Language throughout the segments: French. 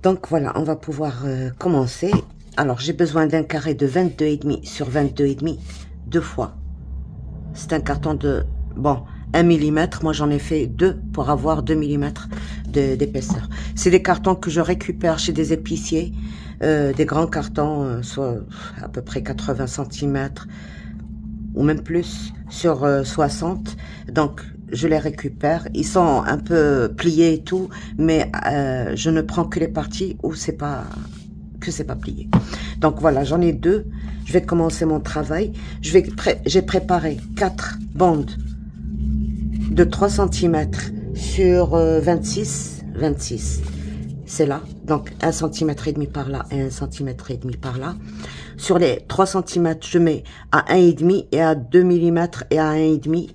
Donc voilà, on va pouvoir commencer. Alors j'ai besoin d'un carré de 22,5 sur 22,5 deux fois. C'est un carton de, bon, 1 mm. Moi j'en ai fait deux pour avoir 2 mm d'épaisseur. C'est des cartons que je récupère chez des épiciers, des grands cartons, soit à peu près 80 cm ou même plus sur 60. Donc je les récupère, ils sont un peu pliés et tout, mais je ne prends que les parties où c'est pas plié. Donc voilà, j'en ai deux. Je vais commencer mon travail. J'ai préparé 4 bandes de 3 cm sur 26. C'est là. Donc 1 cm et demi par là et 1 cm et demi par là. Sur les 3 cm, je mets à 1,5 et à 2 mm et à 1,5.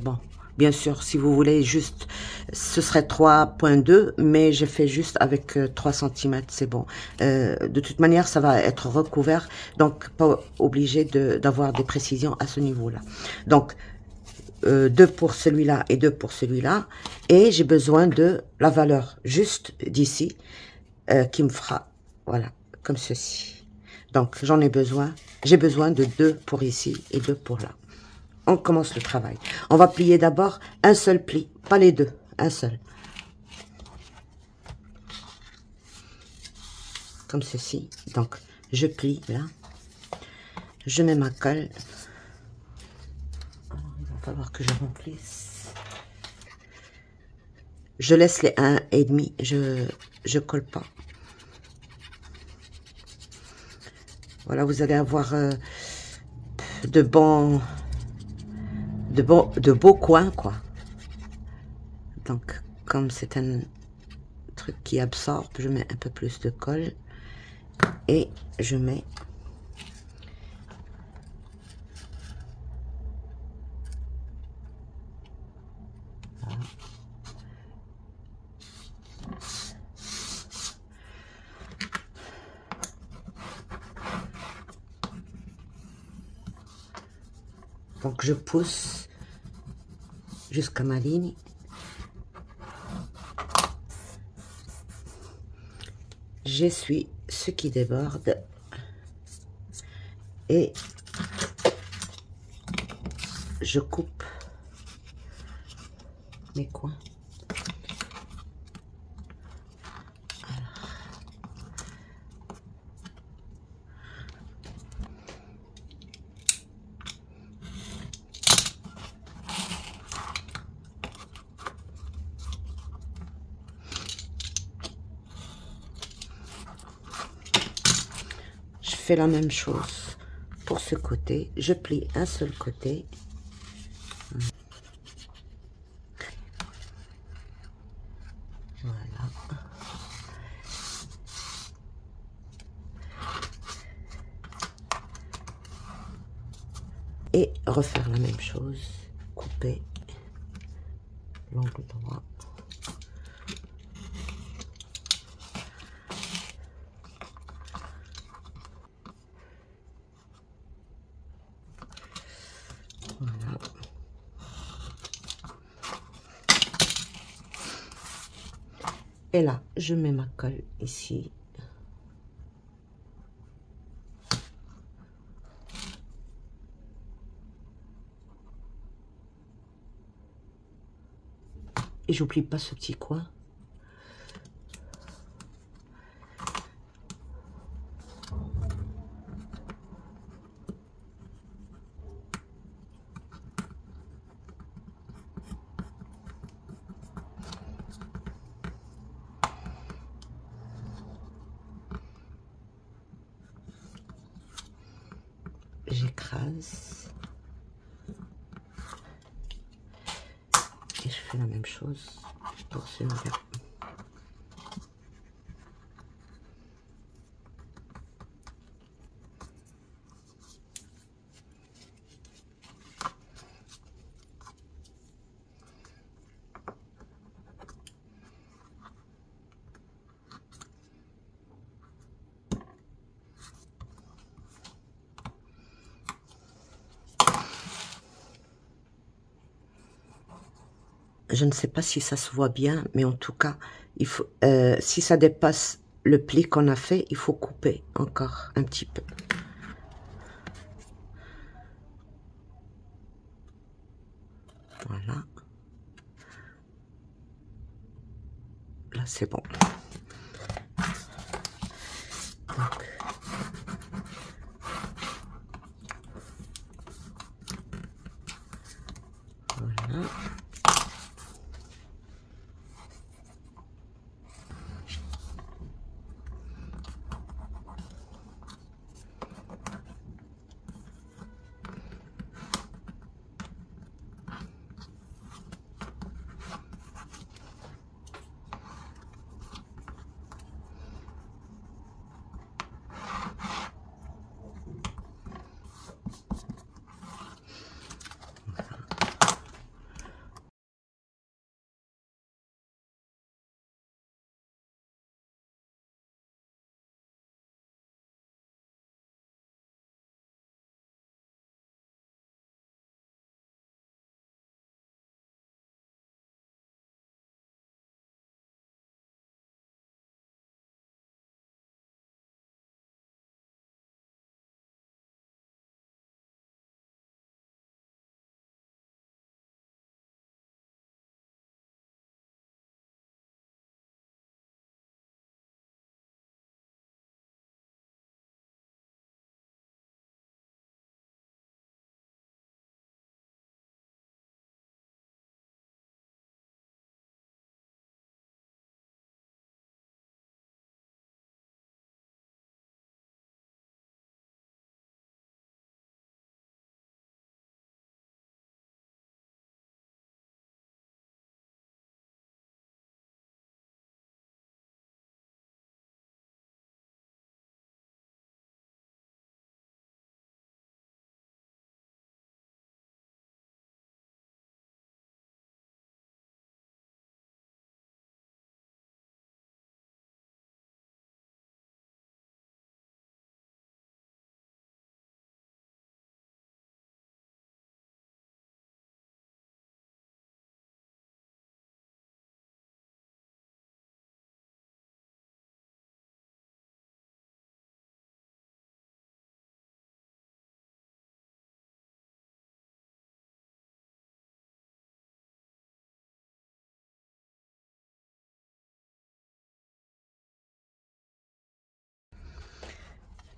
Bon, bien sûr, si vous voulez juste, ce serait 3,2, mais j'ai fait juste avec 3 cm, c'est bon. De toute manière, ça va être recouvert, donc pas obligé d'avoir des précisions à ce niveau-là. Donc, 2 pour celui-là et 2 pour celui-là. Et j'ai besoin de la valeur juste d'ici, qui me fera, voilà, comme ceci. Donc, j'ai besoin de 2 pour ici et 2 pour là. On commence le travail. On va plier d'abord un seul pli, pas les deux, un seul. Comme ceci. Donc, je plie là. Je mets ma colle. Alors, il va falloir que je remplisse. Je laisse les 1,5, je colle pas. Voilà, vous allez avoir de beaux coins, quoi. Donc, comme c'est un truc qui absorbe, je mets un peu plus de colle et je mets voilà. Donc, je pousse jusqu'à ma ligne. J'essuie ce qui déborde et je coupe mes coins. Je fais la même chose pour ce côté. Je plie un seul côté. Voilà. Et refaire la même chose. Couper l'angle droit. Voilà. Et là, je mets ma colle ici. Et j'oublie pas ce petit coin. J'écrase et je fais la même chose pour celui-là. Je ne sais pas si ça se voit bien, mais en tout cas, il faut, si ça dépasse le pli qu'on a fait, il faut couper encore un petit peu. Voilà. Là, c'est bon. Donc, voilà.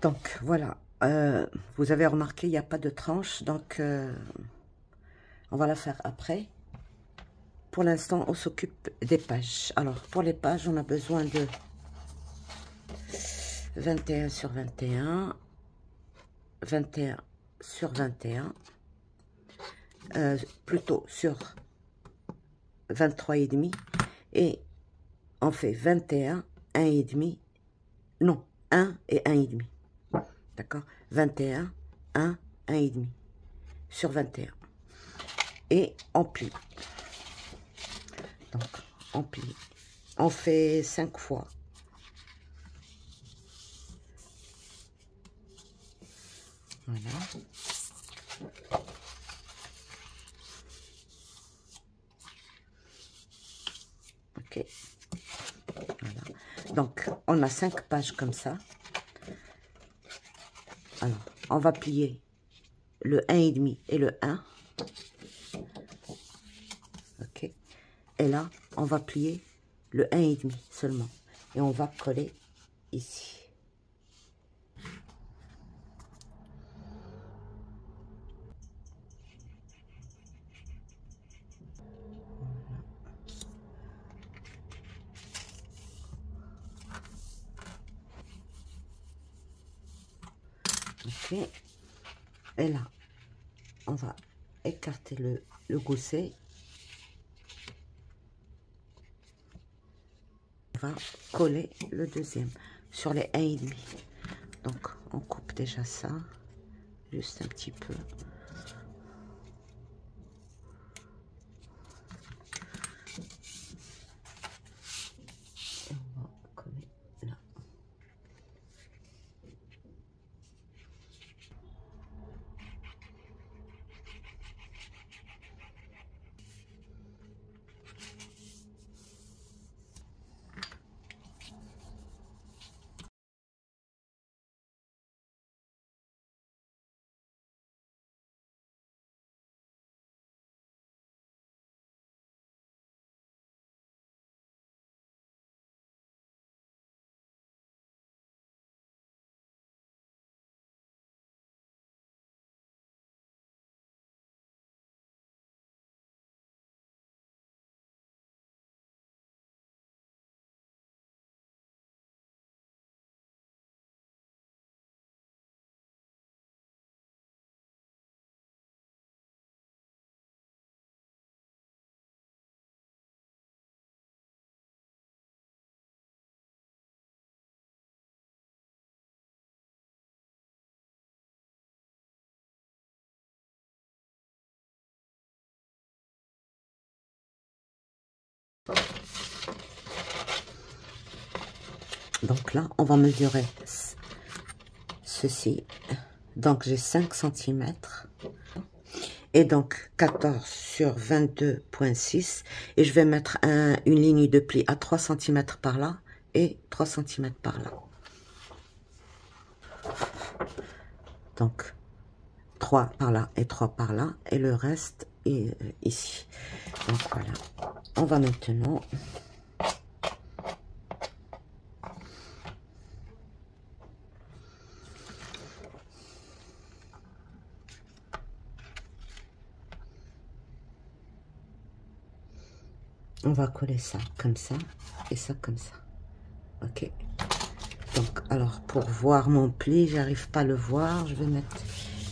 Donc, voilà. Vous avez remarqué, il n'y a pas de tranche. Donc, on va la faire après. Pour l'instant, on s'occupe des pages. Alors, pour les pages, on a besoin de 21 sur 21, 21 sur 21, plutôt sur 23,5, et on fait 21, 1,5, non, 1 et 1,5, d'accord, 21, 1, 1,5 sur 21, et on plie. Donc, on plie. On fait 5 fois. Voilà. Ok. Voilà. Donc, on a 5 pages comme ça. Alors, on va plier le 1,5 et le 1. Ok. Et là, on va plier le 1,5 seulement. Et on va coller ici. Ok. Et là, on va écarter le gousset. On va coller le deuxième sur les 1,5. Donc, on coupe déjà ça. Juste un petit peu. Et on va coller là. Donc là, on va mesurer ceci. Donc j'ai 5 cm. Et donc 14 sur 22,6. Et je vais mettre une ligne de pli à 3 cm par là et 3 cm par là. Donc 3 par là et 3 par là. Et le reste est ici. Donc voilà. On va maintenant... On va coller ça comme ça et ça comme ça. Ok. Donc, alors, pour voir mon pli, j'arrive pas à le voir. Je vais mettre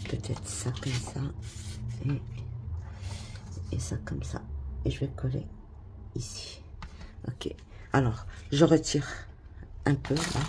peut-être ça comme ça et ça comme ça. Et je vais coller ici. Ok. Alors, je retire un peu là.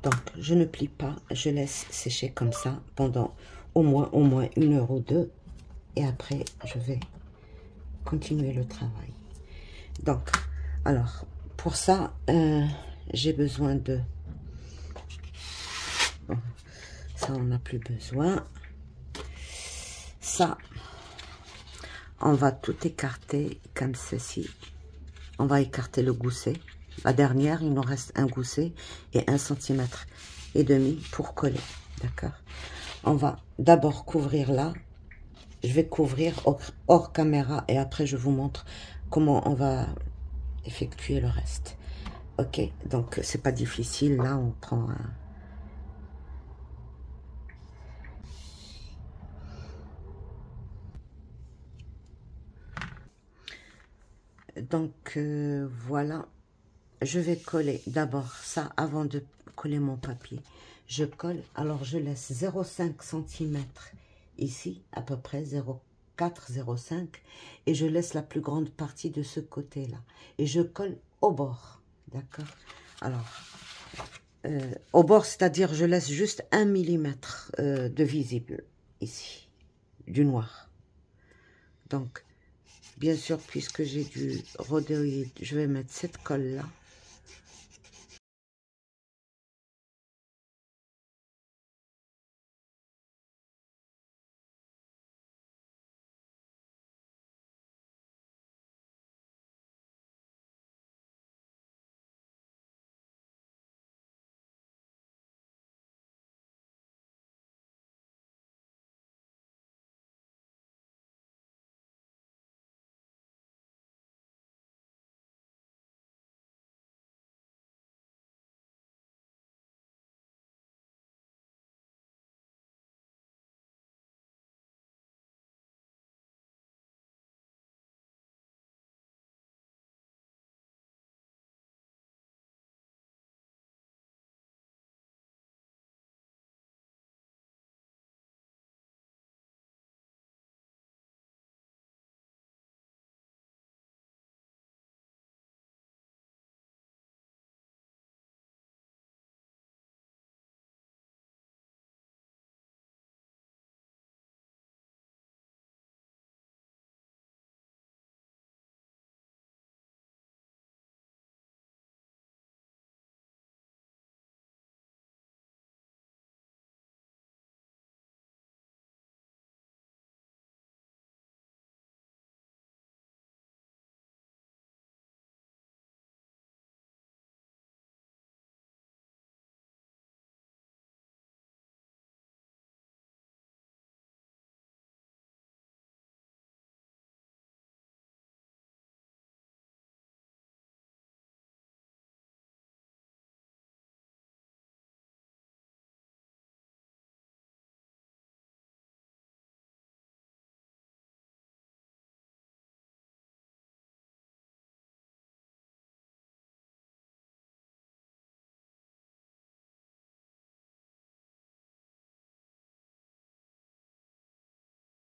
Donc, je ne plie pas, je laisse sécher comme ça pendant au moins 1 heure ou 2. Et après, je vais continuer le travail. Donc, alors, pour ça, j'ai besoin de... Bon, ça, on n'a plus besoin. Ça, on va tout écarter comme ceci. On va écarter le gousset. La dernière, il nous reste un gousset et 1,5 cm pour coller. D'accord? On va d'abord couvrir là. Je vais couvrir hors caméra et après je vous montre comment on va effectuer le reste. Ok, donc c'est pas difficile. Là, on prend un... Donc, voilà. Je vais coller d'abord ça avant de coller mon papier. Je colle, alors je laisse 0,5 cm ici, à peu près 0,4, 0,5. Et je laisse la plus grande partie de ce côté-là. Et je colle au bord, d'accord? Alors, au bord, c'est-à-dire je laisse juste 1 mm de visible ici, du noir. Donc, bien sûr, puisque j'ai du rhodoïde, je vais mettre cette colle-là.